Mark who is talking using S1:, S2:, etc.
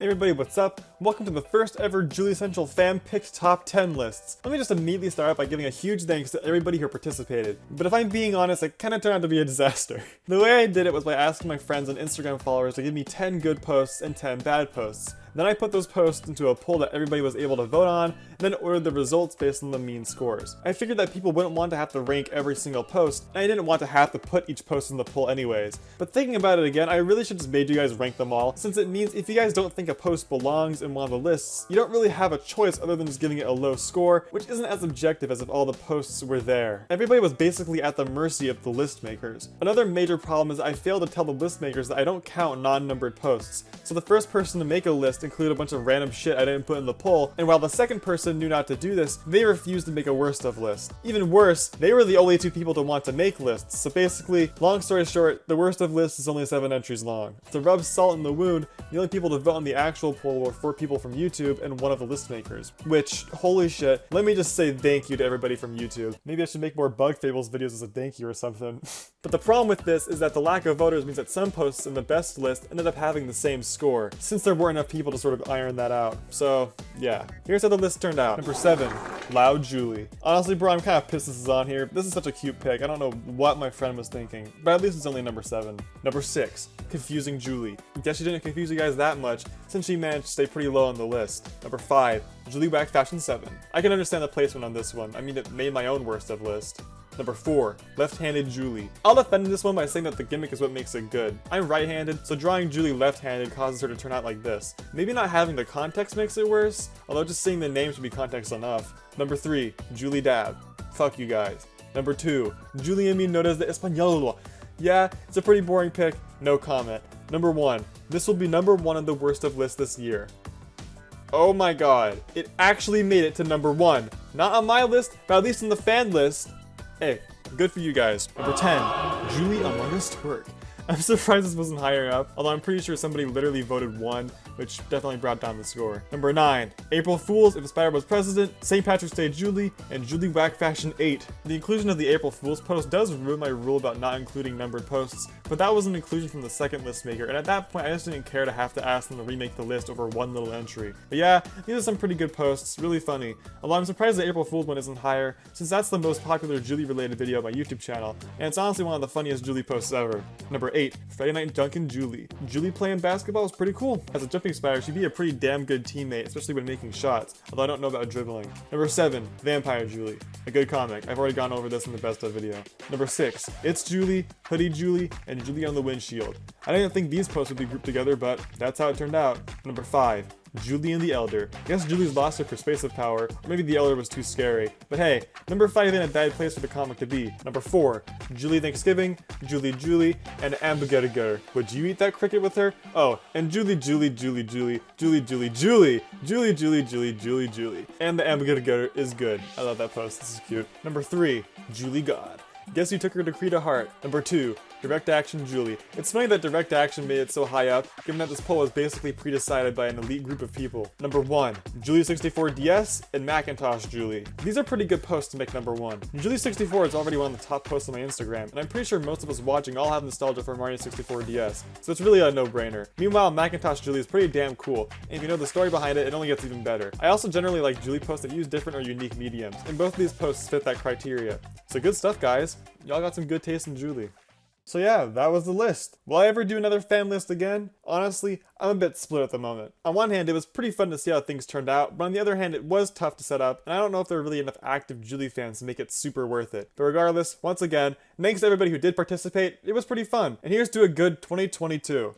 S1: Hey everybody, what's up? Welcome to the first ever jouleicentral fan-picked top 10 lists. Let me just immediately start out by giving a huge thanks to everybody who participated. But if I'm being honest, it kinda turned out to be a disaster. The way I did it was by asking my friends and Instagram followers to give me 10 good posts and 10 bad posts. Then I put those posts into a poll that everybody was able to vote on, and then ordered the results based on the mean scores. I figured that people wouldn't want to have to rank every single post, and I didn't want to have to put each post in the poll anyways. But thinking about it again, I really should just made you guys rank them all, since it means if you guys don't think a post belongs in one of the lists, you don't really have a choice other than just giving it a low score, which isn't as objective as if all the posts were there. Everybody was basically at the mercy of the list makers. Another major problem is I failed to tell the list makers that I don't count non-numbered posts. So the first person to make a list included a bunch of random shit I didn't put in the poll, and while the second person knew not to do this, they refused to make a worst of list. Even worse, they were the only two people to want to make lists, so basically, long story short, the worst of lists is only 7 entries long. To rub salt in the wound, the only people to vote on the actual poll were 4 people from YouTube and 1 of the list makers. Which, holy shit, let me just say thank you to everybody from YouTube. Maybe I should make more Bug Fables videos as a thank you or something. But the problem with this is that the lack of voters means that some posts in the best list ended up having the same score, since there weren't enough people to sort of iron that out. So, yeah. Here's how the list turned out. Number 7, Loud Joulei. Honestly, bro, I'm kind of pissed this is on here. This is such a cute pick. I don't know what my friend was thinking, but at least it's only number 7. Number 6, Confusing Joulei. Guess she didn't confuse you guys that much, since she managed to stay pretty low on the list. Number 5, Joulei Whack Fashion 7. I can understand the placement on this one. I mean, it made my own worst of list. Number 4, Left-Handed Joulei. I'll defend this one by saying that the gimmick is what makes it good. I'm right-handed, so drawing Joulei left-handed causes her to turn out like this. Maybe not having the context makes it worse, although just saying the name should be context enough. Number 3, Joulei Dab. Fuck you guys. Number 2, Joulei Mi Notas de Español. Yeah, it's a pretty boring pick, no comment. Number 1, this will be number 1 on the worst of list this year. Oh my god, it actually made it to number 1. Not on my list, but at least on the fan list. Hey, good for you guys. Number 10, Joulei Among Us Twerk. I'm surprised this wasn't higher up, although I'm pretty sure somebody literally voted 1, which definitely brought down the score. Number 9, April Fools If Spider was President, St. Patrick's Day Joulei, and Joulei Whack Fashion 8. The inclusion of the April Fools post does ruin my rule about not including numbered posts, but that was an inclusion from the second list maker, and at that point I just didn't care to have to ask them to remake the list over one little entry. But yeah, these are some pretty good posts, really funny. Although I'm surprised the April Fools one isn't higher, since that's the most popular Joulei related video on my YouTube channel, and it's honestly one of the funniest Joulei posts ever. Number 8, Friday Night Dunkin' Joulei. Joulei playing basketball is pretty cool. As a jumping spider, she'd be a pretty damn good teammate, especially when making shots, although I don't know about dribbling. Number 7, Vampire Joulei. A good comic. I've already gone over this in the best of video. Number 6, It's Joulei, Hoodie Joulei, and Joulei on the Windshield. I didn't think these posts would be grouped together, but that's how it turned out. Number 5, Joulei and the Elder. Guess Joulei's lost her persuasive power, or maybe the Elder was too scary. But hey, number 5 ain't a bad place for the comic to be. Number 4, Joulei Thanksgiving, Joulei, and Ambergurger. Would you eat that cricket with her? Oh, and Joulei. And the Ambergurger is good. I love that post, this is cute. Number 3, Joulei God. Guess you took her to Creed a Heart. Number 2, Direct Action Joulei. It's funny that Direct Action made it so high up, given that this poll was basically pre-decided by an elite group of people. Number 1, Joulei64DS and Macintosh Joulei. These are pretty good posts to make number 1. Joulei64 is already one of the top posts on my Instagram, and I'm pretty sure most of us watching all have nostalgia for Mario 64 DS, so it's really a no-brainer. Meanwhile, Macintosh Joulei is pretty damn cool, and if you know the story behind it, it only gets even better. I also generally like Joulei posts that use different or unique mediums, and both of these posts fit that criteria. So good stuff, guys. Y'all got some good taste in Joulei. So yeah, that was the list. Will I ever do another fan list again? Honestly, I'm a bit split at the moment. On one hand, it was pretty fun to see how things turned out, but on the other hand, it was tough to set up, and I don't know if there are really enough active Joulei fans to make it super worth it. But regardless, once again, thanks to everybody who did participate, it was pretty fun, and here's to a good 2022.